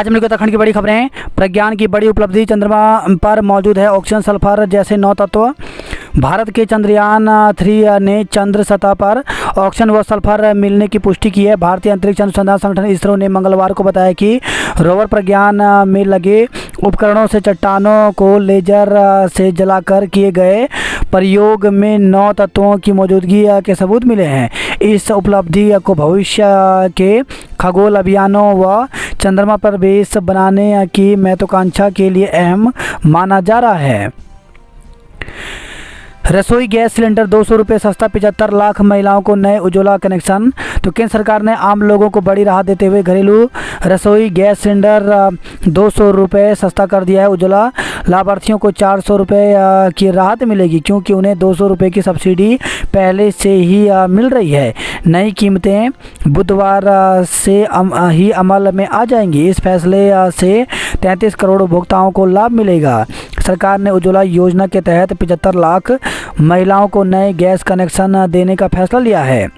आज हम लोग उत्तराखंड की बड़ी खबरें। प्रज्ञान की बड़ी उपलब्धि, चंद्रमा पर मौजूद है ऑक्सीजन सल्फर जैसे 9 तत्व। भारत के चंद्रयान 3 ने चंद्र सतह पर ऑक्सीजन व सल्फर मिलने की पुष्टि की है। भारतीय अंतरिक्ष अनुसंधान संगठन इसरो ने मंगलवार को बताया कि रोवर प्रज्ञान में लगे उपकरणों से चट्टानों को लेजर से जलाकर किए गए प्रयोग में 9 तत्वों की मौजूदगी के सबूत मिले हैं। इस उपलब्धि को भविष्य के खगोल अभियानों व चंद्रमा पर बेस बनाने की महत्वाकांक्षा के लिए अहम माना जा रहा है। रसोई गैस सिलेंडर 200 रुपये सस्ता, 75 लाख महिलाओं को नए उज्ज्वला कनेक्शन। तो केंद्र सरकार ने आम लोगों को बड़ी राहत देते हुए घरेलू रसोई गैस सिलेंडर 200 रुपये सस्ता कर दिया है। उज्ज्वला लाभार्थियों को 400 रुपये की राहत मिलेगी, क्योंकि उन्हें 200 रुपये की सब्सिडी पहले से ही मिल रही है। नई कीमतें बुधवार से ही अमल में आ जाएंगी। इस फैसले से 33 करोड़ उपभोक्ताओं को लाभ मिलेगा। सरकार ने उज्ज्वला योजना के तहत 75 लाख महिलाओं को नए गैस कनेक्शन देने का फैसला लिया है।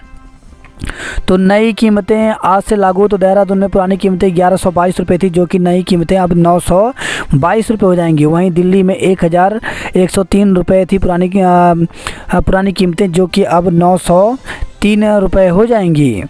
तो नई कीमतें आज से लागू। तो देहरादून में पुरानी कीमतें 1122 रुपये थी, जो कि नई कीमतें अब 922 रुपये हो जाएंगी। वहीं दिल्ली में 1103 रुपये थी पुरानी कीमतें, जो कि अब 903 रुपये हो जाएंगी।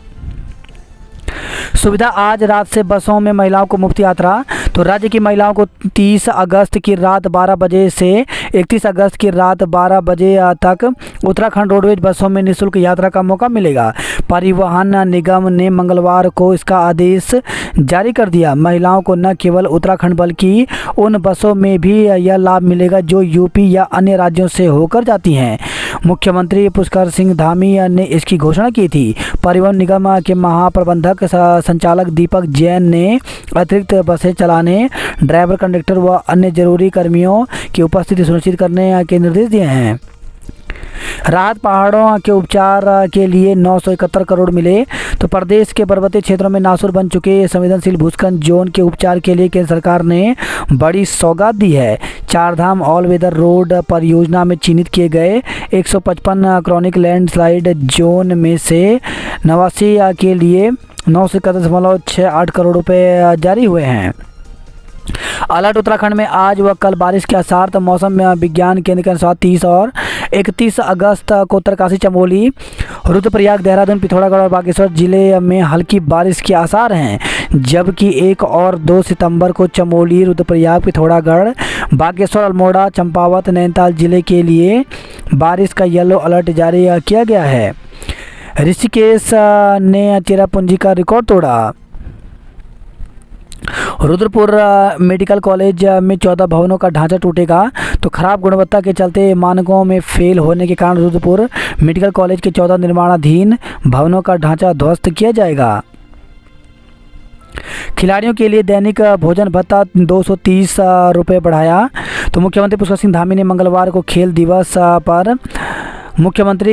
सुविधा, आज रात से बसों में महिलाओं को मुफ्त यात्रा। तो राज्य की महिलाओं को 30 अगस्त की रात 12 बजे से 31 अगस्त की रात 12 बजे तक उत्तराखंड रोडवेज बसों में निःशुल्क यात्रा का मौका मिलेगा। परिवहन निगम ने मंगलवार को इसका आदेश जारी कर दिया। महिलाओं को न केवल उत्तराखंड बल्कि उन बसों में भी यह लाभ मिलेगा जो यूपी या अन्य राज्यों से होकर जाती हैं। मुख्यमंत्री पुष्कर सिंह धामी ने इसकी घोषणा की थी। परिवहन निगम के महाप्रबंधक संचालक दीपक जैन ने अतिरिक्त बसें चलाने, ड्राइवर, कंडक्टर व अन्य जरूरी कर्मियों की उपस्थिति सुनिश्चित करने के निर्देश दिए हैं। राहत, पहाड़ों के उपचार के लिए 971 करोड़ मिले। तो प्रदेश के पर्वतीय क्षेत्रों में नासुर बन चुके संवेदनशील भूस्खलन जोन के उपचार के लिए केंद्र सरकार ने बड़ी सौगात दी है। चारधाम ऑल वेदर रोड परियोजना में चिन्हित किए गए 155 क्रॉनिक लैंडस्लाइड जोन में से 89 के लिए 961.68 करोड़ रुपए जारी हुए हैं। अलर्ट, उत्तराखंड में आज व कल बारिश के आसार। तो मौसम विज्ञान केंद्र के अनुसार 30 और 31 अगस्त को उत्तरकाशी, चमोली, रुद्रप्रयाग, देहरादून, पिथौरागढ़ और बागेश्वर जिले में हल्की बारिश के आसार हैं, जबकि 1 और 2 सितंबर को चमोली, रुद्रप्रयाग, पिथौरागढ़, बागेश्वर, अल्मोड़ा, चंपावत, नैनीताल जिले के लिए बारिश का येलो अलर्ट जारी किया गया है। ऋषिकेश ने चेरापूंजी का रिकॉर्ड तोड़ा। रुद्रपुर मेडिकल कॉलेज में 14 भवनों का ढांचा टूटेगा। तो खराब गुणवत्ता के चलते मानकों में फेल होने के कारण रुद्रपुर मेडिकल कॉलेज के 14 निर्माणाधीन भवनों का ढांचा ध्वस्त किया जाएगा। खिलाड़ियों के लिए दैनिक भोजन भत्ता 230 रुपये बढ़ाया। तो मुख्यमंत्री पुष्कर सिंह धामी ने मंगलवार को खेल दिवस पर मुख्यमंत्री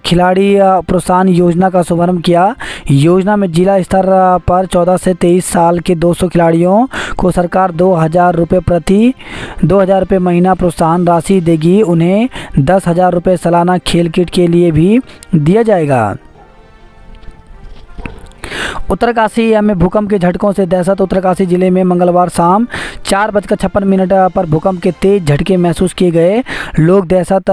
खिलाड़ी प्रोत्साहन योजना का शुभारंभ किया। योजना में जिला स्तर पर 14 से 23 साल के 200 खिलाड़ियों को सरकार 2000 रुपये महीना प्रोत्साहन राशि देगी। उन्हें 10,000 रुपये सालाना खेल किट के लिए भी दिया जाएगा। उत्तरकाशी में भूकंप के झटकों से दहशत। उत्तरकाशी जिले में मंगलवार शाम 4:56 पर भूकंप के तेज झटके महसूस किए गए। लोग दहशत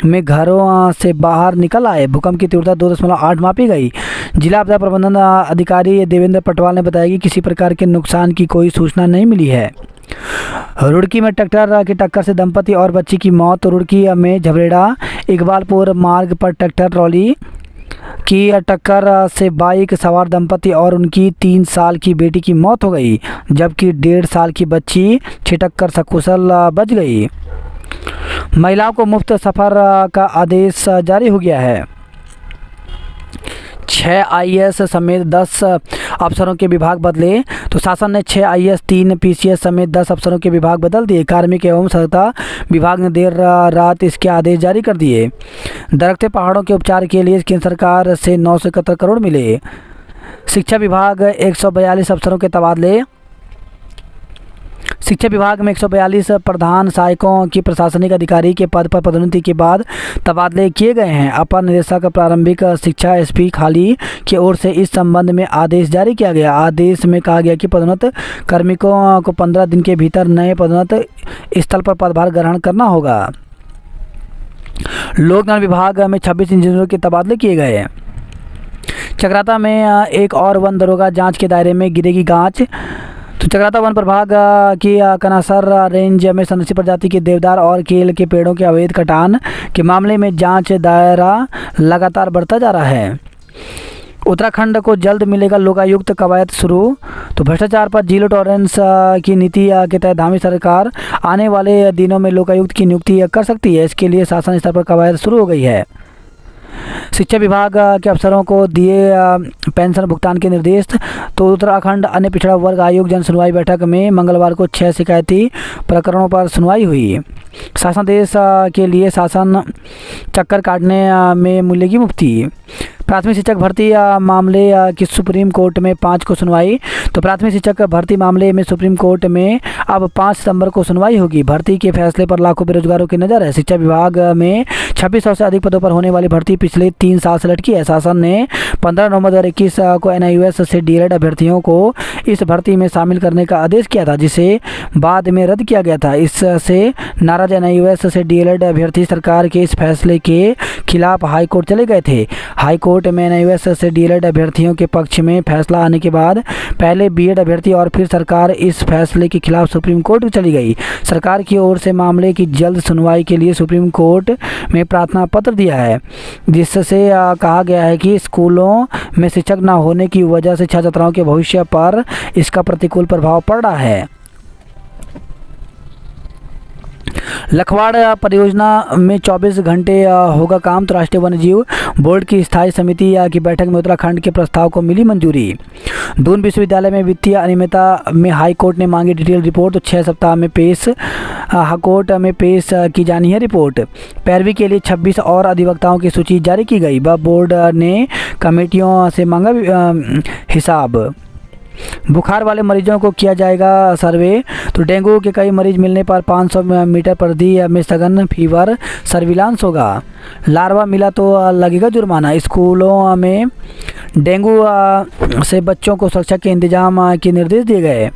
में घरों से बाहर निकल आए। भूकंप की तीव्रता 2.8 मापी गई। जिला आपदा प्रबंधन अधिकारी देवेंद्र पटवाल ने बताया कि किसी प्रकार के नुकसान की कोई सूचना नहीं मिली है। रुड़की में ट्रैक्टर की टक्कर से दंपति और बच्ची की मौत। रुड़की में झबरेड़ा इकबालपुर मार्ग पर ट्रैक्टर ट्रॉली की टक्कर से बाइक सवार दंपति और उनकी 3 साल की बेटी की मौत हो गई, जबकि 1.5 साल की बच्ची छिटक कर सकुशल बच गई। महिलाओं को मुफ्त सफ़र का आदेश जारी हो गया है। 6 आईएएस समेत 10 अफसरों के विभाग बदले। तो शासन ने 6 आईएएस, 3 पीसीएस समेत 10 अफसरों के विभाग बदल दिए। कार्मिक एवं सतर्कता विभाग ने देर रात इसके आदेश जारी कर दिए। दरकते पहाड़ों के उपचार के लिए केंद्र सरकार से 971 करोड़ मिले। शिक्षा विभाग 142 अफसरों के तबादले। शिक्षा विभाग में 142 प्रधान सहायकों की प्रशासनिक अधिकारी के पद पर पदोन्नति के बाद तबादले किए गए हैं। अपर निदेशक प्रारंभिक शिक्षा एसपी खाली की ओर से इस संबंध में आदेश जारी किया गया। आदेश में कहा गया कि पदोन्नत कार्मिकों को 15 दिन के भीतर नए पदोन्नत स्थल पर पदभार ग्रहण करना होगा। लोक निर्माण विभाग में 26 इंजीनियरों के तबादले किए गए। चक्राता में एक और वन दरोगा जांच के दायरे में गिरेगी गांच। तो चक्राता वन प्रभाग की कनासर रेंज में संरक्षित प्रजाति के देवदार और केल के पेड़ों के अवैध कटान के मामले में जांच दायरा लगातार बढ़ता जा रहा है। उत्तराखंड को जल्द मिलेगा लोकायुक्त कवायद शुरू। तो भ्रष्टाचार पर जीरो टॉलरेंस की नीति के तहत धामी सरकार आने वाले दिनों में लोकायुक्त की नियुक्ति कर सकती है। इसके लिए शासन स्तर पर कवायद शुरू हो गई है। शिक्षा विभाग के अफसरों को दिए पेंशन भुगतान के निर्देश। तो उत्तराखंड अन्य पिछड़ा वर्ग आयोग जन सुनवाई बैठक में मंगलवार को 6 शिकायती प्रकरणों पर सुनवाई हुई। शासनादेश के लिए शासन चक्कर काटने में मिलेगी मुफ्ती। प्राथमिक शिक्षक भर्ती मामले की सुप्रीम कोर्ट में 5 को सुनवाई। तो प्राथमिक शिक्षक भर्ती मामले में सुप्रीम कोर्ट में अब 5 सितंबर को सुनवाई होगी। भर्ती के फैसले पर लाखों बेरोजगारों की नज़र है। शिक्षा विभाग में 2600 से अधिक पदों पर होने वाली भर्ती पिछले 3 साल से लटकी है। शासन ने 15 नवंबर 2021 को NIUS से DLED अभ्यर्थियों को इस भर्ती में शामिल करने का आदेश किया था, जिसे बाद में रद्द किया गया था। इससे नाराज NIUS से DLED अभ्यर्थी सरकार के इस फैसले के खिलाफ हाईकोर्ट चले गए थे। हाईकोर्ट में NIUS से DLED अभ्यर्थियों के पक्ष में फैसला आने के बाद पहले BEd अभ्यर्थी और फिर सरकार इस फैसले के खिलाफ सुप्रीम कोर्ट चली गई। सरकार की ओर से मामले की जल्द सुनवाई के लिए सुप्रीम कोर्ट में प्रार्थना पत्र दिया है, जिससे कहा गया है कि स्कूलों में शिक्षक न होने की वजह से छात्र छात्राओं के भविष्य पर इसका प्रतिकूल प्रभाव पड़ रहा है। लखवाड़ परियोजना में 24 घंटे होगा काम। तो राष्ट्रीय वन्यजीव बोर्ड की स्थायी समिति की बैठक में उत्तराखंड के प्रस्ताव को मिली मंजूरी। दून विश्वविद्यालय में वित्तीय अनियमितता में हाई कोर्ट ने मांगी डिटेल रिपोर्ट। तो 6 सप्ताह में कोर्ट में पेश की जानी है रिपोर्ट। पैरवी के लिए 26 और अधिवक्ताओं की सूची जारी की गई। बोर्ड ने कमेटियों से मांगा हिसाब। बुखार वाले मरीजों को किया जाएगा सर्वे। तो डेंगू के कई मरीज मिलने पर 500 मीटर परिधि में सघन फीवर सर्विलांस होगा। लार्वा मिला तो लगेगा जुर्माना। स्कूलों में डेंगू से बच्चों को सुरक्षा के इंतजाम के निर्देश दिए गए।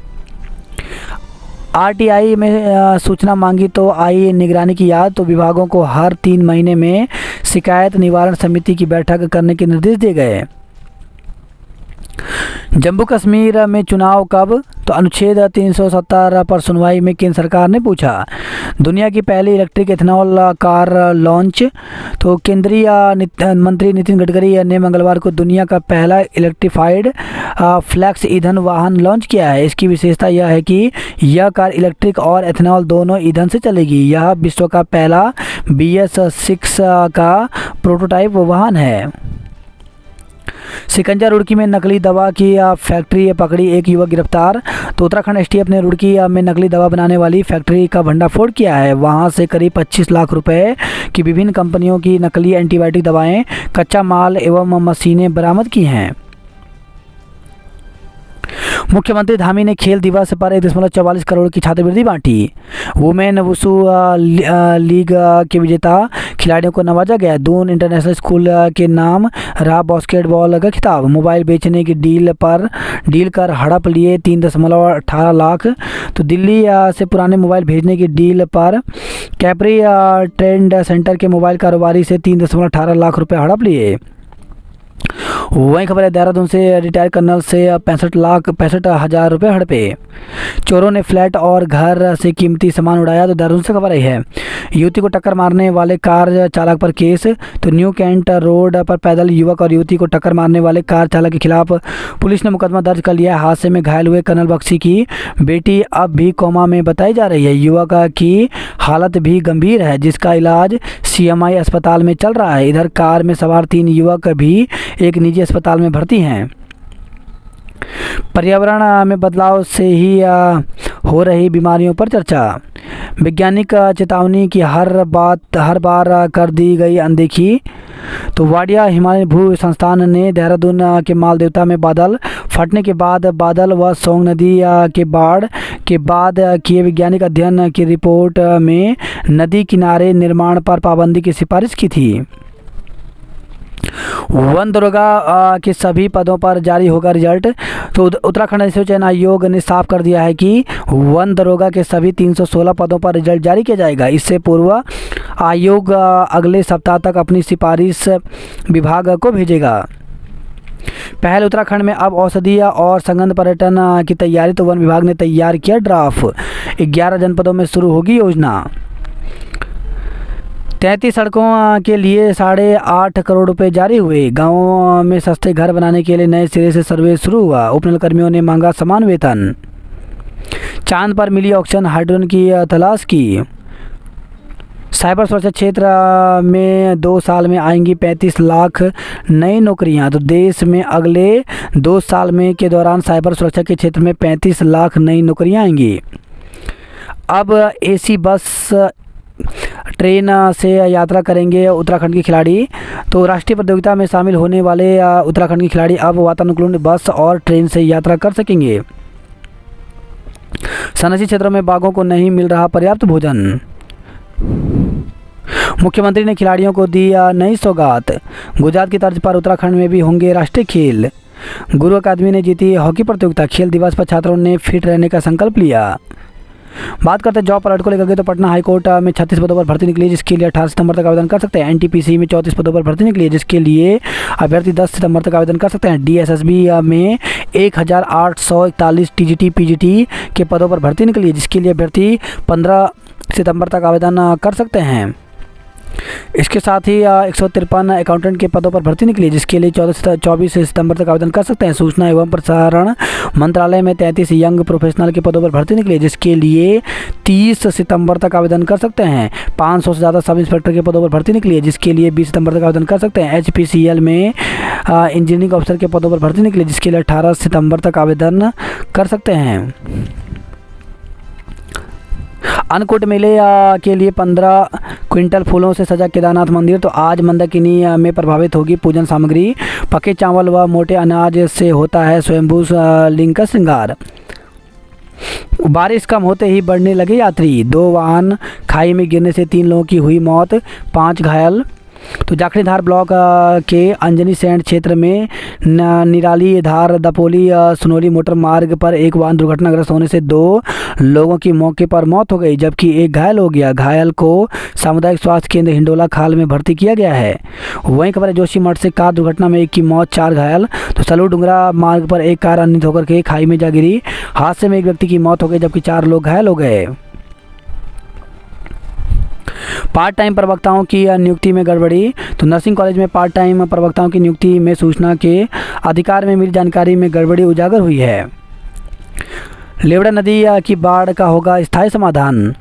RTI में सूचना मांगी तो आई निगरानी की याद। तो विभागों को हर 3 महीने में शिकायत निवारण समिति की बैठक करने के निर्देश दिए गए। जम्मू कश्मीर में चुनाव कब? तो अनुच्छेद 370 पर सुनवाई में केंद्र सरकार ने पूछा। दुनिया की पहली इलेक्ट्रिक एथेनॉल कार लॉन्च। तो केंद्रीय मंत्री नितिन गडकरी ने मंगलवार को दुनिया का पहला इलेक्ट्रिफाइड फ्लैक्स ईंधन वाहन लॉन्च किया है। इसकी विशेषता यह है कि यह कार इलेक्ट्रिक और एथेनॉल दोनों ईंधन से चलेगी। यह विश्व का पहला BS6 का प्रोटोटाइप वाहन है। सिकंजा रुड़की में नकली दवा की फैक्ट्री पकड़ी, एक युवक गिरफ्तार। तो उत्तराखंड STF ने रुड़की में नकली दवा बनाने वाली फैक्ट्री का भंडाफोड़ किया है। वहां से करीब 25 लाख रुपए की विभिन्न कंपनियों की नकली एंटीबायोटिक दवाएं, कच्चा माल एवं मशीनें बरामद की हैं। मुख्यमंत्री धामी ने खेल दिवस पर 1.44 करोड़ की छात्रवृत्ति बांटी। वुमेन वुसु लीग के विजेता खिलाड़ियों को नवाजा गया। दून इंटरनेशनल स्कूल के नाम रहा बास्केटबॉल का खिताब। मोबाइल बेचने की डील कर हड़प लिए 3.18 लाख। तो दिल्ली से पुराने मोबाइल भेजने की डील पर कैपरी ट्रेंड सेंटर के मोबाइल कारोबारी से 3.18 लाख रुपए हड़प लिए। वहीं खबर है देहरादून से रिटायर कर्नल से 65,65,000 रुपये हड़पे। चोरों ने फ्लैट और घर से कीमती सामान उड़ाया। तो देहरादून से खबर आई है। युवती को टक्कर मारने वाले कार चालक पर केस। तो न्यू कैंट रोड पर पैदल युवक और युवती को टक्कर मारने वाले कार चालक के खिलाफ पुलिस ने मुकदमा दर्ज कर लिया है। हादसे में घायल हुए कर्नल बख्शी की बेटी अब भी कोमा में बताई जा रही है। युवक की हालत भी गंभीर है, जिसका इलाज CMI अस्पताल में चल रहा है। इधर कार में सवार 3 युवक भी एक निजी अस्पताल में भर्ती हैं। पर्यावरण में बदलाव से ही हो रही बीमारियों पर चर्चा। वैज्ञानिक चेतावनी की हर बार कर दी गई अनदेखी। तो वाडिया हिमालय भू संस्थान ने देहरादून के मालदेवता में बादल फटने के बाद बादल व सोंग नदी के बाढ़ के बाद किए वैज्ञानिक अध्ययन की रिपोर्ट में नदी किनारे निर्माण पर पाबंदी की सिफारिश की थी। वन दरोगा के सभी पदों पर जारी होगा रिजल्ट। तो उत्तराखंड अधिसूचना चयन आयोग ने साफ कर दिया है कि वन दरोगा के सभी 316 पदों पर रिजल्ट जारी किया जाएगा। इससे पूर्व आयोग अगले सप्ताह तक अपनी सिफारिश विभाग को भेजेगा। पहले उत्तराखंड में अब औषधीय और संगंध पर्यटन की तैयारी। तो वन विभाग ने तैयार किया ड्राफ्ट। 11 जनपदों में शुरू होगी योजना। 33 सड़कों के लिए 8.5 करोड़ रुपए जारी हुए। गाँवों में सस्ते घर बनाने के लिए नए सिरे से सर्वे शुरू हुआ। उपनल कर्मियों ने मांगा समान वेतन। चांद पर मिली ऑक्सीजन हाइड्रोजन की तलाश की। साइबर सुरक्षा क्षेत्र में 2 साल में आएंगी 35 लाख नई नौकरियां। तो देश में अगले 2 साल में के दौरान साइबर सुरक्षा के क्षेत्र में 35 लाख नई नौकरियां आएंगी। अब एसी बस ट्रेन से यात्रा करेंगे उत्तराखंड के खिलाड़ी। तो राष्ट्रीय प्रतियोगिता में शामिल होने वाले उत्तराखंड के खिलाड़ी अब वातानुकूलित बस और ट्रेन से यात्रा कर सकेंगे। सनसी क्षेत्रों में बाघों को नहीं मिल रहा पर्याप्त भोजन। मुख्यमंत्री ने खिलाड़ियों को दी नई सौगात। गुजरात की तर्ज पर उत्तराखंड में भी होंगे राष्ट्रीय खेल। गुरु अकादमी ने जीती हॉकी प्रतियोगिता। खेल दिवस पर छात्रों ने फिट रहने का संकल्प लिया। बात करते हैं जॉब अलर्ट को लेकर के। तो पटना हाईकोर्ट में 36 पदों पर भर्ती निकली, जिसके लिए 18 सितंबर तक आवेदन कर सकते हैं। एनटीपीसी में 34 पदों पर भर्ती निकली है, जिसके लिए अभ्यर्थी 10 सितंबर तक आवेदन कर सकते हैं। डीएसएसबी में 1841 टीजीटी पीजीटी के पदों पर भर्ती निकली है, जिसके लिए अभ्यर्थी 15 सितंबर तक आवेदन कर सकते हैं। इसके साथ ही 153 अकाउंटेंट के पदों पर भर्ती निकली, जिसके लिए 24 सितंबर तक आवेदन कर सकते हैं। सूचना एवं प्रसारण मंत्रालय में 33 यंग प्रोफेशनल के पदों पर भर्ती निकली, जिसके लिए 30 सितंबर तक आवेदन कर सकते हैं। 500 से ज़्यादा सब इंस्पेक्टर के पदों पर भर्ती निकली है, जिसके लिए 20 सितंबर तक आवेदन कर सकते हैं। HPCL में इंजीनियरिंग ऑफिसर के पदों पर भर्ती निकली, जिसके लिए 18 सितंबर तक आवेदन कर सकते हैं। अन्नकूट मेले के लिए 15 क्विंटल फूलों से सजा केदारनाथ मंदिर। तो आज मंदाकिनी में प्रभावित होगी पूजन सामग्री। पके चावल व मोटे अनाज से होता है स्वयंभू लिंग का श्रृंगार। बारिश कम होते ही बढ़ने लगे यात्री। 2 वाहन खाई में गिरने से 3 लोगों की हुई मौत, 5 घायल। तो जाखड़ीधार ब्लॉक के अंजनी सैंड क्षेत्र में निराली धार दपोली सुनोली मोटर मार्ग पर एक वाहन दुर्घटनाग्रस्त होने से 2 लोगों की मौके पर मौत हो गई, जबकि एक घायल हो गया। घायल को सामुदायिक स्वास्थ्य केंद्र हिंडोला खाल में भर्ती किया गया है। वहीं खबर है जोशीमठ से कार दुर्घटना में 1 की मौत, 4 घायल। तो सलू डुंगरा मार्ग पर एक कार अनियंत्रित होकर के खाई में जा गिरी। हादसे में 1 व्यक्ति की मौत हो गई, जबकि 4 लोग घायल हो गए। पार्ट टाइम प्रवक्ताओं की नियुक्ति में गड़बड़ी। तो नर्सिंग कॉलेज में पार्ट टाइम प्रवक्ताओं की नियुक्ति में सूचना के अधिकार में मिली जानकारी में गड़बड़ी उजागर हुई है। लेवड़ा नदी की बाढ़ का होगा स्थायी समाधान।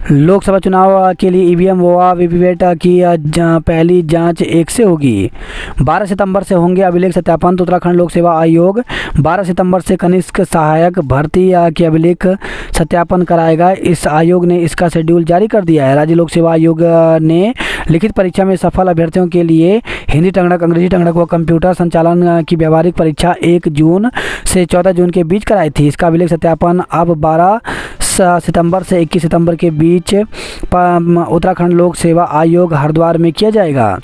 लोकसभा चुनाव के लिए ईवीएम व वीवीपैट की पहली जांच 1 से होगी। 12 सितंबर से होंगे अभिलेख सत्यापन। तो उत्तराखंड लोक सेवा आयोग 12 सितंबर से कनिष्ठ सहायक भर्ती के अभिलेख सत्यापन कराएगा। इस आयोग ने इसका शेड्यूल जारी कर दिया है। राज्य लोक सेवा आयोग ने लिखित परीक्षा में सफल अभ्यर्थियों के लिए हिंदी टंगड़क, अंग्रेजी टंगड़क व कंप्यूटर संचालन की व्यावहारिक परीक्षा 1 जून से 14 जून के बीच कराई थी। इसका अभिलेख सत्यापन अब 12 सितंबर से 21 सितंबर के बीच उत्तराखंड लोक सेवा आयोग हरिद्वार में किया जाएगा।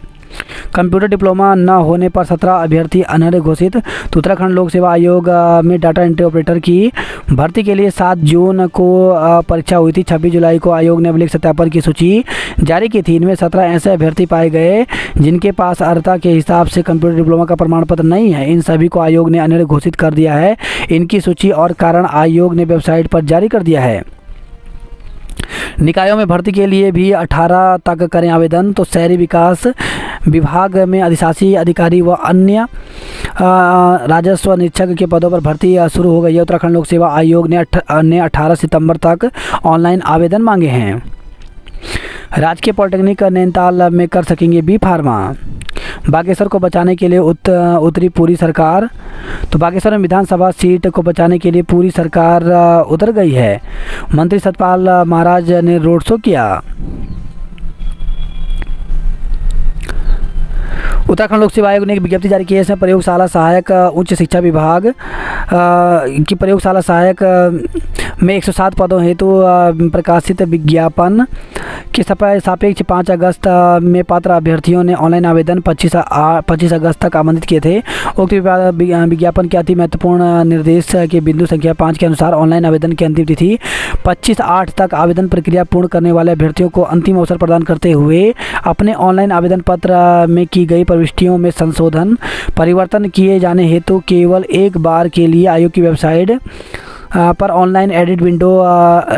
कंप्यूटर डिप्लोमा न होने पर 17 अभ्यर्थी अनर्ह घोषित। तो उत्तराखंड लोक सेवा आयोग में डाटा एंट्री ऑपरेटर की भर्ती के लिए 7 जून को परीक्षा हुई थी। 26 जुलाई को आयोग ने अभिलेख सत्यापन की सूची जारी की थी। इनमें 17 ऐसे अभ्यर्थी पाए गए जिनके पास अर्हता के हिसाब से कंप्यूटर डिप्लोमा का प्रमाण पत्र नहीं है। इन सभी को आयोग ने अनर्ह घोषित कर दिया है। इनकी सूची और कारण आयोग ने वेबसाइट पर जारी कर दिया है। निकायों में भर्ती के लिए भी 18 तक करें आवेदन। तो शहरी विकास विभाग में अधिशासी अधिकारी व अन्य राजस्व निरीक्षक के पदों पर भर्ती शुरू हो गई है। उत्तराखंड लोक सेवा आयोग ने 18 सितंबर तक ऑनलाइन आवेदन मांगे हैं। राजकीय पॉलिटेक्निक नैनीताल में कर सकेंगे बी फार्मा। बागेश्वर को बचाने के लिए उतरी पूरी सरकार। तो बागेश्वर में विधानसभा सीट को बचाने के लिए पूरी सरकार उतर गई है। मंत्री सतपाल महाराज ने रोड शो किया। उत्तराखंड लोक सेवा आयोग ने एक विज्ञप्ति जारी की है। इसमें प्रयोगशाला सहायक उच्च शिक्षा विभाग की प्रयोगशाला सहायक में 107 पदों हेतु प्रकाशित विज्ञापन के सापेक्ष 5 अगस्त में पात्र अभ्यर्थियों ने ऑनलाइन आवेदन 25 अगस्त तक आमंत्रित किए थे। उक्त विज्ञापन के अति महत्वपूर्ण निर्देश के बिंदु संख्या 5 के अनुसार ऑनलाइन आवेदन की अंतिम तिथि 25/8 तक आवेदन प्रक्रिया पूर्ण करने वाले अभ्यर्थियों को अंतिम अवसर प्रदान करते हुए अपने ऑनलाइन आवेदन पत्र में की गई प्रविष्टियों में संशोधन परिवर्तन किए जाने हेतु केवल एक बार के लिए आयोग की वेबसाइट पर ऑनलाइन एडिट विंडो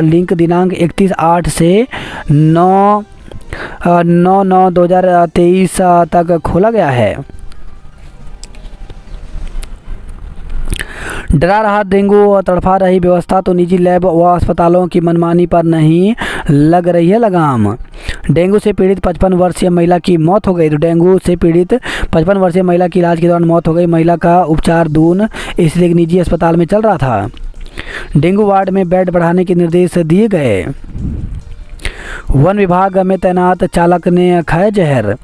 लिंक दिनांक 31/8 से 9/9/2023 तक खोला गया है। डरा रहा डेंगू और तड़फा रही व्यवस्था, तो निजी लैब व अस्पतालों की मनमानी पर नहीं लग रही है लगाम। डेंगू से पीड़ित 55 वर्षीय महिला की मौत हो गई। तो डेंगू से पीड़ित 55 वर्षीय महिला की इलाज के दौरान मौत हो गई। महिला का उपचार दून स्थित एक निजी अस्पताल में चल रहा था। डेंगू वार्ड में बेड बढ़ाने के निर्देश दिए गए। वन विभाग में तैनात चालक ने खाया जहर।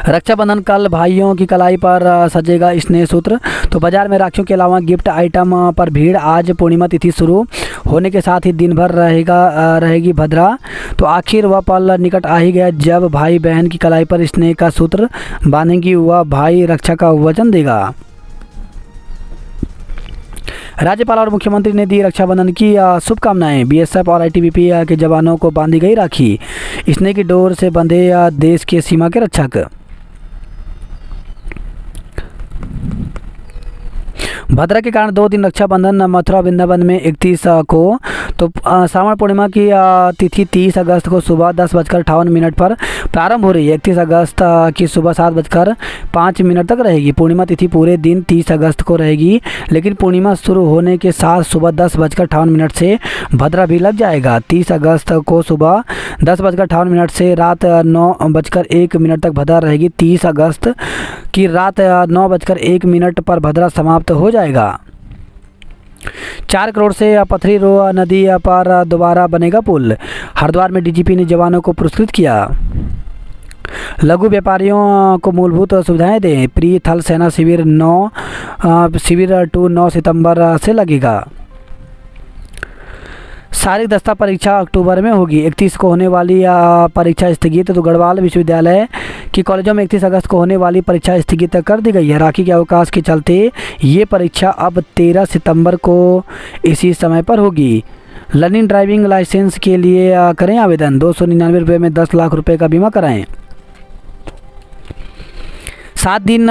रक्षाबंधन कल भाइयों की कलाई पर सजेगा स्नेह सूत्र। तो बाजार में राखियों के अलावा गिफ्ट आइटम पर भीड़। आज पूर्णिमा तिथि शुरू होने के साथ ही दिन भर रहेगी भद्रा। तो आखिर वह पल निकट आ ही गया जब भाई बहन की कलाई पर स्नेह का सूत्र बांधेंगी। वह भाई रक्षा का वचन देगा। राज्यपाल और मुख्यमंत्री ने दी रक्षाबंधन की शुभकामनाएं। बीएसएफ और आईटीबीपी के जवानों को बांधी गई राखी। स्नेह की डोर से बंधे देश के सीमा के रक्षक। भद्रा के कारण 2 दिन रक्षाबंधन। मथुरा वृंदावन में 31 को। तो श्रावण पूर्णिमा की तिथि 30 अगस्त को सुबह 10:58 पर प्रारंभ हो रही है। 31 अगस्त की सुबह 7:05 तक रहेगी। पूर्णिमा तिथि पूरे दिन 30 अगस्त को रहेगी, लेकिन पूर्णिमा शुरू होने के साथ सुबह 10:58 से भद्रा भी लग जाएगा। 30 अगस्त को सुबह 10:58 से रात 9:01 तक भद्रा रहेगी। 30 अगस्त की रात 9:01 पर भद्रा समाप्त हो जाएगा। 4 करोड़ से पथरी रो नदी पर दोबारा बनेगा पुल। हरिद्वार में डीजीपी ने जवानों को पुरस्कृत किया। लघु व्यापारियों को मूलभूत सुविधाएं दें। प्री थल सेना शिविर 9 सितंबर से लगेगा। शारीरिक दस्ता परीक्षा अक्टूबर में होगी। 31 को होने वाली परीक्षा स्थगित। तो गढ़वाल विश्वविद्यालय की कॉलेजों में 31 अगस्त को होने वाली परीक्षा स्थगित कर दी गई है। राखी के अवकाश के चलते ये परीक्षा अब 13 सितंबर को इसी समय पर होगी। लर्निंग ड्राइविंग लाइसेंस के लिए करें आवेदन। 299 रुपये में 10 लाख रुपए का बीमा कराएं। 7 दिन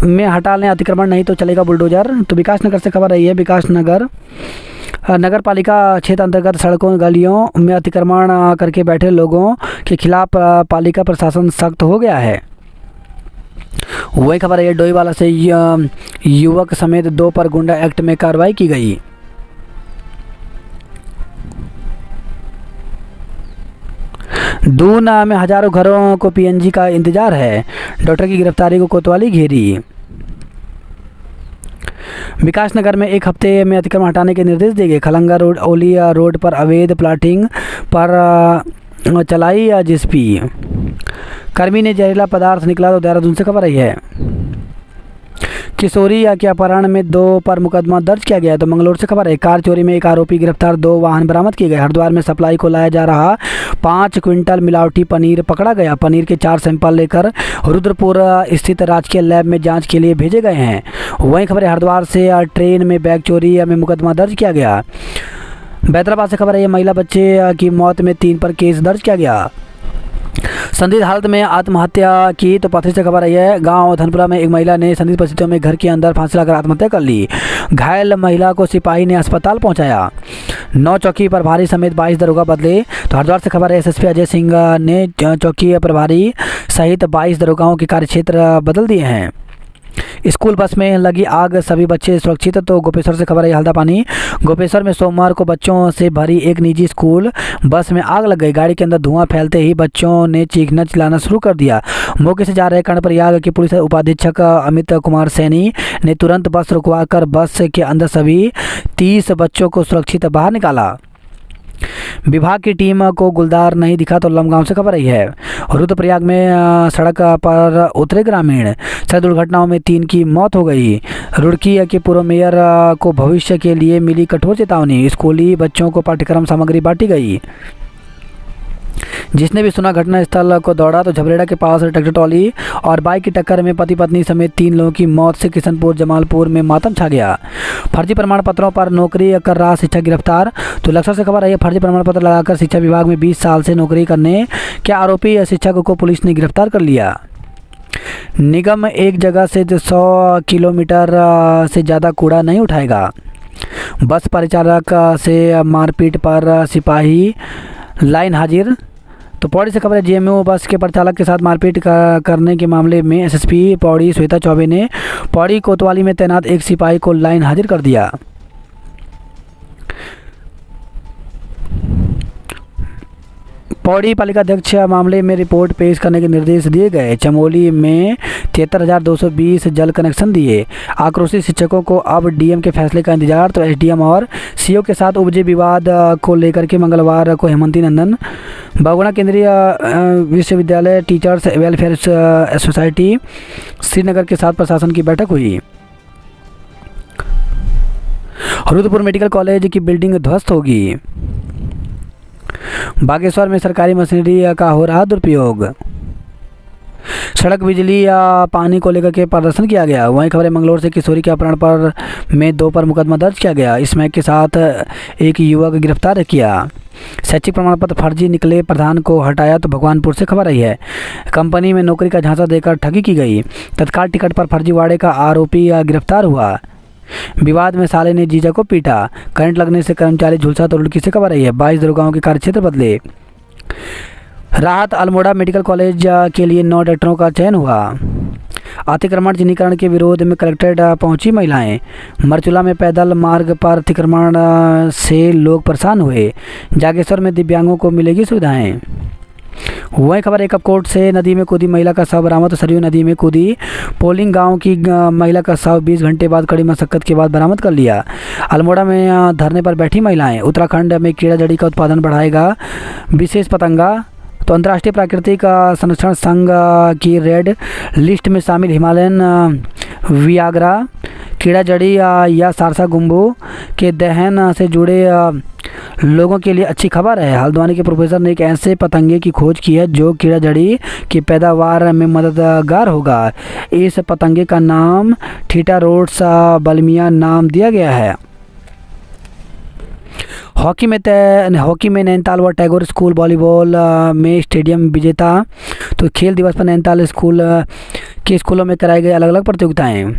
में हटा लें अतिक्रमण, नहीं तो चलेगा बुलडोजर। तो विकास नगर से खबर रही है। विकास नगर पालिका क्षेत्र अंतर्गत सड़कों गलियों में अतिक्रमण करके बैठे लोगों के खिलाफ पालिका प्रशासन सख्त हो गया है। वही खबर है डोईवाला से युवक समेत 2 पर गुंडा एक्ट में कार्रवाई की गई। दून में हजारों घरों को पीएनजी का इंतजार है। डॉक्टर की गिरफ्तारी को कोतवाली घेरी। विकास नगर में 1 हफ्ते में अतिक्रमण हटाने के निर्देश दिए गए। खलंगा रोड ओलिया रोड पर अवैध प्लाटिंग पर चलाई जीएसपी। कर्मी ने जहरीला पदार्थ निकला। तो देहरादून से खबर आई है। किशोरी के अपहरण में 2 पर मुकदमा दर्ज किया गया है। तो मंगलौर से खबर है। कार चोरी में 1 आरोपी गिरफ्तार, 2 वाहन बरामद किए गए। हरिद्वार में सप्लाई को लाया जा रहा 5 क्विंटल मिलावटी पनीर पकड़ा गया। पनीर के 4 सैंपल लेकर रुद्रपुर स्थित राजकीय लैब में जांच के लिए भेजे गए हैं। वहीं खबर है हरिद्वार से ट्रेन में बैग चोरी में मुकदमा दर्ज किया गया। बैदराबाद से खबर है महिला बच्चे की मौत में 3 पर केस दर्ज किया गया। संदिग्ध हालत में आत्महत्या की। तो पथरी से खबर आई है। गांव धनपुरा में एक महिला ने संदिग्ध परिस्थितियों में घर के अंदर फांसी लगाकर आत्महत्या कर ली। घायल महिला को सिपाही ने अस्पताल पहुंचाया। 9 चौकी प्रभारी समेत 22 दरोगा बदले। तो हरिद्वार से खबर है एसएसपी अजय सिंह ने चौकी प्रभारी सहित 22 दरोगाओं के कार्यक्षेत्र बदल दिए हैं। स्कूल बस में लगी आग, सभी बच्चे सुरक्षित। तो गोपेश्वर से खबर है हल्दा पानी। गोपेश्वर में सोमवार को बच्चों से भरी एक निजी स्कूल बस में आग लग गई। गाड़ी के अंदर धुआं फैलते ही बच्चों ने चीखना चिल्लाना शुरू कर दिया। मौके से जा रहे कर्णप्रयाग के पुलिस उपाधीक्षक अमित कुमार सैनी ने तुरंत बस रुकवाकर बस के अंदर सभी 30 बच्चों को सुरक्षित बाहर निकाला। विभाग की टीम को गुलदार नहीं दिखा तो लमगांव से खबर आई है। रुद्रप्रयाग में सड़क पर उतरे ग्रामीण, सड़क दुर्घटनाओं में 3 की मौत हो गई। रुड़की के पूर्व मेयर को भविष्य के लिए मिली कठोर चेतावनी। स्कूली बच्चों को पाठ्यक्रम सामग्री बांटी गई। जिसने भी सुना घटनास्थल को दौड़ा तो झबरेड़ा के पास ट्रैक्टर ट्रॉली और बाइक की टक्कर में पति पत्नी समेत 3 लोगों की मौत से किशनपुर जमालपुर में मातम छा गया। फर्जी प्रमाण पत्रों पर नौकरी कर रहा शिक्षक गिरफ्तार। तो लक्ष्य से खबर है, फर्जी प्रमाण पत्र लगाकर शिक्षा विभाग में 20 साल से नौकरी करने के आरोपी शिक्षक को पुलिस ने गिरफ्तार कर लिया। निगम एक जगह से 100 किलोमीटर से ज़्यादा कूड़ा नहीं उठाएगा। बस परिचालक से मारपीट पर सिपाही लाइन हाजिर। तो पौड़ी से खबर है, जेएमयू बस के परिचालक के साथ मारपीट करने के मामले में एसएसपी पौड़ी श्वेता चौबे ने पौड़ी कोतवाली में तैनात एक सिपाही को लाइन हाजिर कर दिया। पौड़ी पालिका अध्यक्ष मामले में रिपोर्ट पेश करने के निर्देश दिए गए। चमोली में 73,220 जल कनेक्शन दिए। आक्रोशित शिक्षकों को अब डीएम के फैसले का इंतजार। तो एसडीएम और सीओ के साथ उपजे विवाद को लेकर के मंगलवार को हेमंती नंदन बगुणा केंद्रीय विश्वविद्यालय टीचर्स वेलफेयर सोसाइटी श्रीनगर के साथ प्रशासन की बैठक हुई। रुद्रपुर मेडिकल कॉलेज की बिल्डिंग ध्वस्त होगी। बागेश्वर में सरकारी मशीनरी का हो रहा दुरुपयोग। सड़क बिजली या पानी को लेकर के प्रदर्शन किया गया। वहीं खबर है, मंगलौर से किशोरी के अपहरण पर में 2 पर मुकदमा दर्ज किया गया। इसमें के साथ एक युवक गिरफ्तार किया। शैक्षिक प्रमाण पत्र फर्जी निकले, प्रधान को हटाया। तो भगवानपुर से खबर आई है, कंपनी में नौकरी का झांसा देकर ठगी की गई। तत्काल टिकट पर फर्जीवाड़े का आरोपी गिरफ्तार हुआ। विवाद में साले ने जीजा को पीटा। करंट लगने से कर्मचारी झुलसा। तो रुड़की से खबर आई है, 22 दरोगाओं के कार्यक्षेत्र बदले। राहत, अल्मोड़ा मेडिकल कॉलेज के लिए 9 डॉक्टरों का चयन हुआ। अतिक्रमण चिन्हीकरण के विरोध में कलेक्ट्रेट पहुंची महिलाएं। मरचुला में पैदल मार्ग पर अतिक्रमण से लोग परेशान हुए। जागेश्वर में दिव्यांगों को मिलेगी सुविधाएं। वही खबर है, कपकोट से नदी में कूदी महिला का शव बरामद। तो सरयू नदी में कूदी पोलिंग गांव की महिला का शव 20 घंटे बाद कड़ी मशक्कत के बाद बरामद कर लिया। अल्मोड़ा में धरने पर बैठी महिलाएं। उत्तराखंड में कीड़ा जड़ी का उत्पादन बढ़ाएगा विशेष पतंगा। तो अंतर्राष्ट्रीय प्राकृतिक संरक्षण संघ की रेड लिस्ट में शामिल हिमालयन वियाग्रा, कीड़ा जड़ी या सारसा गुम्बू के दहन से जुड़े लोगों के लिए अच्छी खबर है। हल्द्वानी के प्रोफेसर ने एक ऐसे पतंगे की खोज की है जो कीड़ा जड़ी की पैदावार में मददगार होगा। इस पतंगे का नाम थीटारोड्स बल्मिया नाम दिया गया है। हॉकी में नैनीताल व टैगोर स्कूल वॉलीबॉल में स्टेडियम विजेता। तो खेल दिवस पर नैनीताल स्कूल के स्कूलों में कराई गई अलग अलग प्रतियोगिताएं।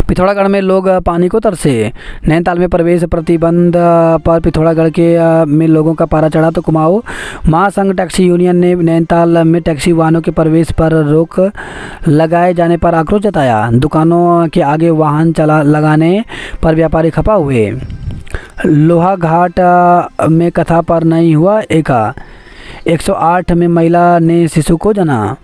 पिथौरागढ़ में लोग पानी को तरसे। नैनीताल में प्रवेश प्रतिबंध पर पिथौरागढ़ के में लोगों का पारा चढ़ा। तो कुमाऊं महासंघ टैक्सी यूनियन ने नैनीताल में टैक्सी वाहनों के प्रवेश पर रोक लगाए जाने पर आक्रोश जताया। दुकानों के आगे वाहन लगाने पर व्यापारी खपा हुए। लोहा घाट में कथा पर नहीं हुआ एका। 108 में महिला ने शिशु को जना।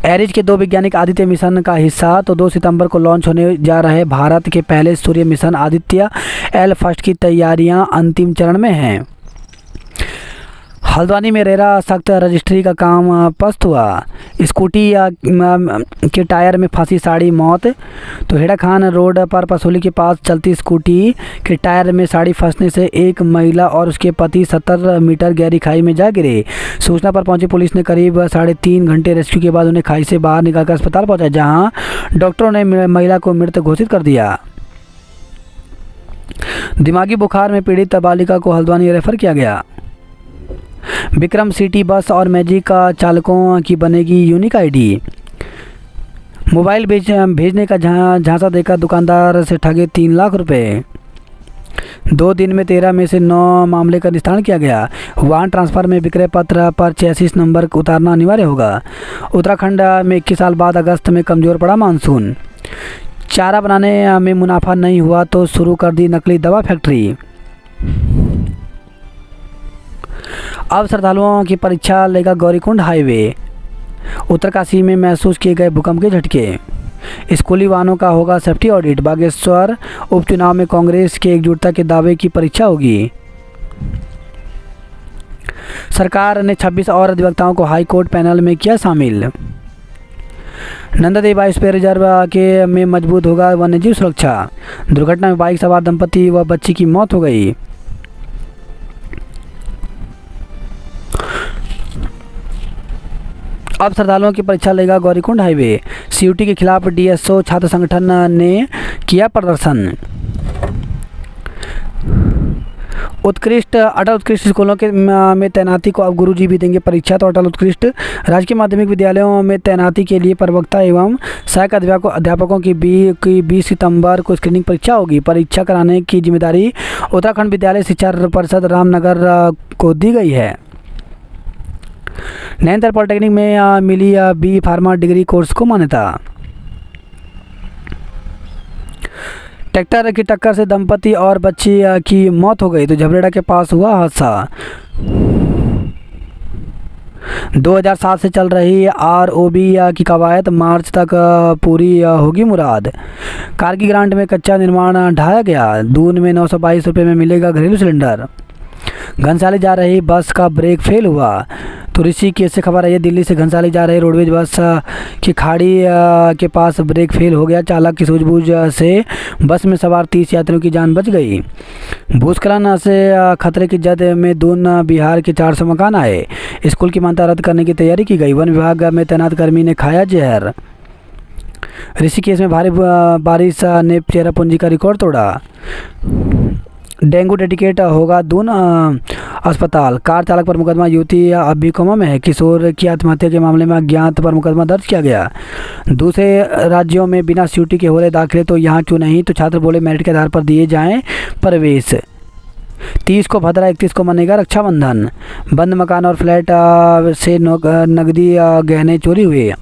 एरिज के 2 वैज्ञानिक आदित्य मिशन का हिस्सा। तो 2 सितंबर को लॉन्च होने जा रहे भारत के पहले सूर्य मिशन आदित्य एल फर्स्ट की तैयारियां अंतिम चरण में हैं। हल्द्वानी में रेरा सख्त रजिस्ट्री का काम पस्त हुआ। स्कूटी के टायर में फंसी साड़ी मौत। तो हेड़ा खान रोड पर पसोली के पास चलती स्कूटी के टायर में साड़ी फंसने से एक महिला और उसके पति 70 मीटर गहरी खाई में जा गिरे। सूचना पर पहुंची पुलिस ने करीब 3.5 घंटे रेस्क्यू के बाद उन्हें खाई से बाहर निकालकर अस्पताल पहुंचाया, जहां डॉक्टरों ने महिला को मृत घोषित कर दिया। दिमागी बुखार में पीड़ित बालिका को हल्द्वानी रेफर किया गया। विक्रम सिटी बस और मैजिक चालकों की बनेगी यूनिक आईडी। मोबाइल भेजने का झांसा देकर दुकानदार से ठगे 3 लाख रुपए। 2 दिन में 13 में से 9 मामले का निस्तारण किया गया। वाहन ट्रांसफर में विक्रय पत्र पर चेसिस नंबर उतारना अनिवार्य होगा। उत्तराखंड में 21 साल बाद अगस्त में कमज़ोर पड़ा मानसून। चारा बनाने में मुनाफा नहीं हुआ तो शुरू कर दी नकली दवा फैक्ट्री। अब श्रद्धालुओं की परीक्षा लेगा गौरीकुंड हाईवे। उत्तरकाशी में महसूस किए गए भूकंप के झटके। स्कूली वाहनों का होगा सेफ्टी ऑडिट। बागेश्वर उपचुनाव में कांग्रेस के एकजुटता के दावे की परीक्षा होगी। सरकार ने 26 और अधिवक्ताओं को हाई कोर्ट पैनल में किया शामिल। नंदा देवी बायोस्फीयर रिजर्व के में मजबूत होगा वन्यजीव सुरक्षा। दुर्घटना में बाइक सवार दंपति व बच्ची की मौत हो गई। अब श्रद्धालुओं की परीक्षा लेगा गौरीकुंड हाईवे। सीयूटी के खिलाफ डीएसओ छात्र संगठन ने किया प्रदर्शन। अटल उत्कृष्ट स्कूलों के में तैनाती को अब गुरुजी भी देंगे परीक्षा। तो अटल उत्कृष्ट राजकीय माध्यमिक विद्यालयों में तैनाती के लिए प्रवक्ता एवं सहायक अध्यापकों की 20 सितंबर को स्क्रीनिंग परीक्षा होगी। परीक्षा कराने की जिम्मेदारी उत्तराखंड विद्यालय शिक्षा परिषद रामनगर को दी गई है। नैनीताल पॉलिटेक्निक में मिली बी फार्मा डिग्री कोर्स को मान्यता। ट्रैक्टर की टक्कर से दंपति और बच्ची की मौत हो गई। तो झबरेड़ा के पास हुआ हादसा। 2007 से चल रही आरओबी की कवायद मार्च तक पूरी होगी मुराद। कारगी ग्रांट में कच्चा निर्माण ढाया गया। दून में 922 रुपये में मिलेगा घरेलू सिलेंडर। घनसाली जा रही बस का ब्रेक फेल हुआ। तो ऋषिकेश से खबर आई है, दिल्ली से घनसाली जा रही रोडवेज बस की खाड़ी के पास ब्रेक फेल हो गया। चालक की सूझबूझ से बस में सवार 30 यात्रियों की जान बच गई। भूस्खलन से खतरे की जद में दून बिहार के 400 मकान आए। स्कूल की मान्यता रद्द करने की तैयारी की गई। वन विभाग में तैनात कर्मी ने खाया जहर। ऋषिकेश में भारी बारिश ने चेरापूंजी का रिकॉर्ड तोड़ा। डेंगू डेडिकेट होगा दून अस्पताल। कार चालक पर मुकदमा, युवती अब भी कोमा में है। किशोर की आत्महत्या के मामले में अज्ञात पर मुकदमा दर्ज किया गया। दूसरे राज्यों में बिना सीयूटी के हो रहे दाखिले तो यहाँ क्यों नहीं। तो छात्र बोले मेरिट के आधार पर दिए जाएं प्रवेश। 30 को भद्रा, 31 को मनेगा रक्षाबंधन। बंद मकान और फ्लैट से नकदी गहने चोरी हुए।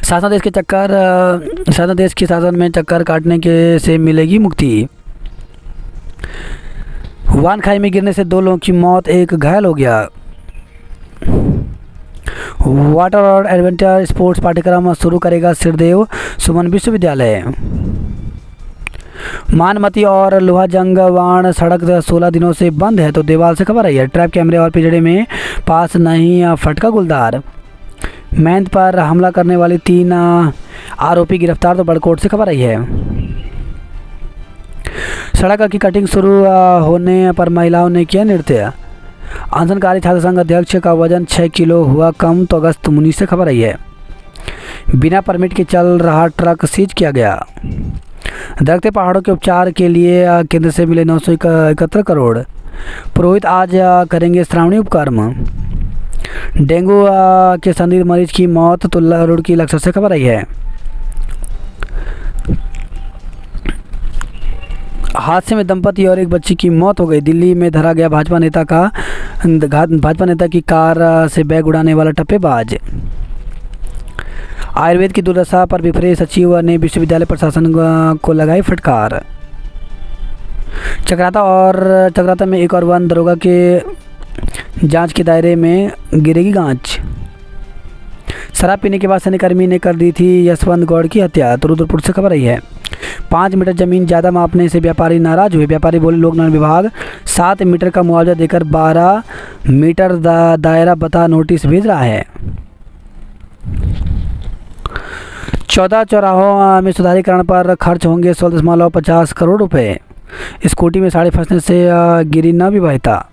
शासन देश के शासन में चक्कर काटने के से मिलेगी मुक्ति। वान खाई में गिरने से 2 लोगों की मौत, 1 घायल हो गया। वाटर और एडवेंचर स्पोर्ट्स पाठ्यक्रम शुरू करेगा सिरदेव सुमन विश्वविद्यालय। मानमती और लोहाजंगवाण सड़क 16 दिनों से बंद है। तो देवाल से खबर आई है। ट्रैप कैमरे और पिंजड़े में पास नहीं फटका गुलदार। मेहनत पर हमला करने वाले 3 आरोपी गिरफ्तार। तो बड़कोट से खबर आई है। सड़क की कटिंग शुरू होने पर महिलाओं ने किया नृत्य। आंदोलनकारी छात्र संघ अध्यक्ष का वजन 6 किलो हुआ कम। तो अगस्त 19 से खबर आई है। बिना परमिट के चल रहा ट्रक सीज किया गया। दरकते पहाड़ों के उपचार के लिए केंद्र से मिले 971 करोड़। पुरोहित आज करेंगे श्रावणी उपकर्म। डेंगू के संदिग्ध मरीज की मौत। तो रुड़की लक्ष्य से खबर आई है। हादसे में दंपति और एक बच्ची की मौत हो गई। दिल्ली में धरा गया भाजपा नेता की कार से बैग उड़ाने वाला टप्पेबाज। आयुर्वेद की दुर्दशा पर विफरे सचिव ने विश्वविद्यालय प्रशासन को लगाई फटकार। चक्राता में एक और वन दरोगा के जांच के दायरे में गिरेगी गांच। शराब पीने के बाद सैन्यकर्मी ने कर दी थी यशवंत गौड़ की हत्या। तो रुद्रपुर से खबर आई है। 5 मीटर जमीन ज़्यादा मापने से व्यापारी नाराज हुए। व्यापारी बोले लोक निर्माण विभाग 7 मीटर का मुआवजा देकर 12 मीटर दायरा बता नोटिस भेज रहा है। 14 चौराहों में सुधारीकरण पर खर्च होंगे 16.50 करोड़ रुपए। स्कूटी में साड़ी फंसने से गिरी नवविवाहिता।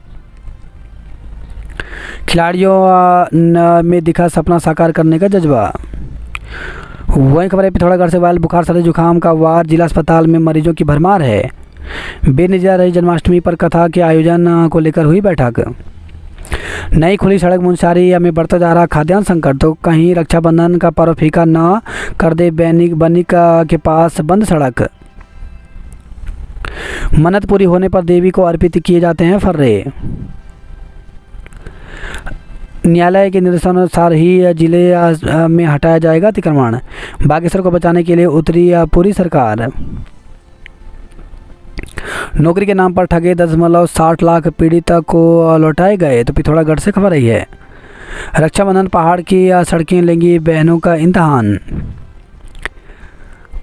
खिलाड़ियों में दिखा सपना साकार करने का जज्बा। वहीं खबर है पिथौरागढ़ से वायरल बुखार, सर्दी जुकाम का वार। जिला अस्पताल में मरीजों की भरमार है। बेनतीजा रही जन्माष्टमी पर कथा के आयोजन को लेकर हुई बैठक। नई खुली सड़क मुंसारी में बढ़ता जा रहा खाद्यान्न संकट। तो कहीं रक्षाबंधन का पर्व फीका न कर दे बनिक के पास बंद सड़क। मन्नत पूरी होने पर देवी को अर्पित किए जाते हैं फर्रे। न्यायालय के निर्देशानुसार ही जिले में हटाया जाएगा अतिक्रमण। बागेश्वर को बचाने के लिए उतरी पूरी सरकार। नौकरी के नाम पर ठगे 10.60 लाख पीड़ित को लौटाए गए। तो पिथौरागढ़ से खबर आई है। रक्षाबंधन पहाड़ की सड़कें लेंगी बहनों का इम्तहान।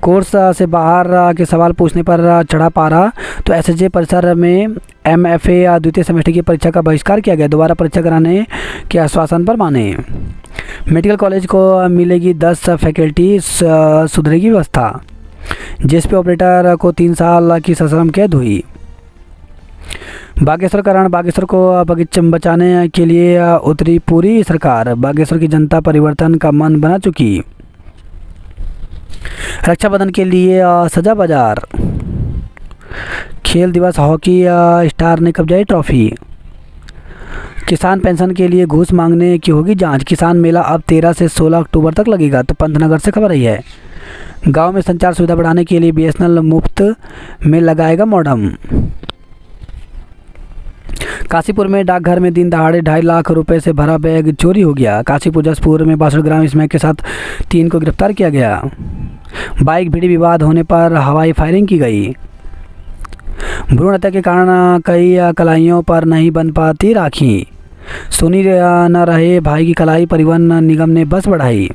कोर्स से बाहर के सवाल पूछने पर चढ़ा पारा। तो एसएसजे परिसर में एमएफए द्वितीय सेमेस्टर की परीक्षा का बहिष्कार किया गया। दोबारा परीक्षा कराने के आश्वासन पर माने। मेडिकल कॉलेज को मिलेगी 10 फैकल्टी, सुधरेगी व्यवस्था। जेएसपी ऑपरेटर को 3 साल की सश्रम कैद हुई। बागेश्वर का रण, बागेश्वर को बचाने के लिए उतरी पूरी सरकार। बागेश्वर की जनता परिवर्तन का मन बना चुकी। रक्षाबंधन के लिए सजा बाजार। खेल दिवस, हॉकी स्टार ने कब्जाई ट्रॉफी। किसान पेंशन के लिए घूस मांगने की होगी जांच। किसान मेला अब 13 से 16 अक्टूबर तक लगेगा। तो पंतनगर से खबर आई है। गांव में संचार सुविधा बढ़ाने के लिए बीएसएनएल मुफ्त में लगाएगा मॉडम। काशीपुर में डाकघर में दिन दहाड़े 2.5 लाख रुपए से भरा बैग चोरी हो गया। काशीपुर जसपुर में 62 ग्राम स्मैक के साथ 3 को गिरफ्तार किया गया। बाइक भिड़ी विवाद होने पर हवाई फायरिंग की गई। भ्रूण हत्या के कारण कई कलाइयों पर नहीं बन पाती राखी। सुनी न रहे भाई की कलाई, परिवहन निगम ने बस बढ़ाई।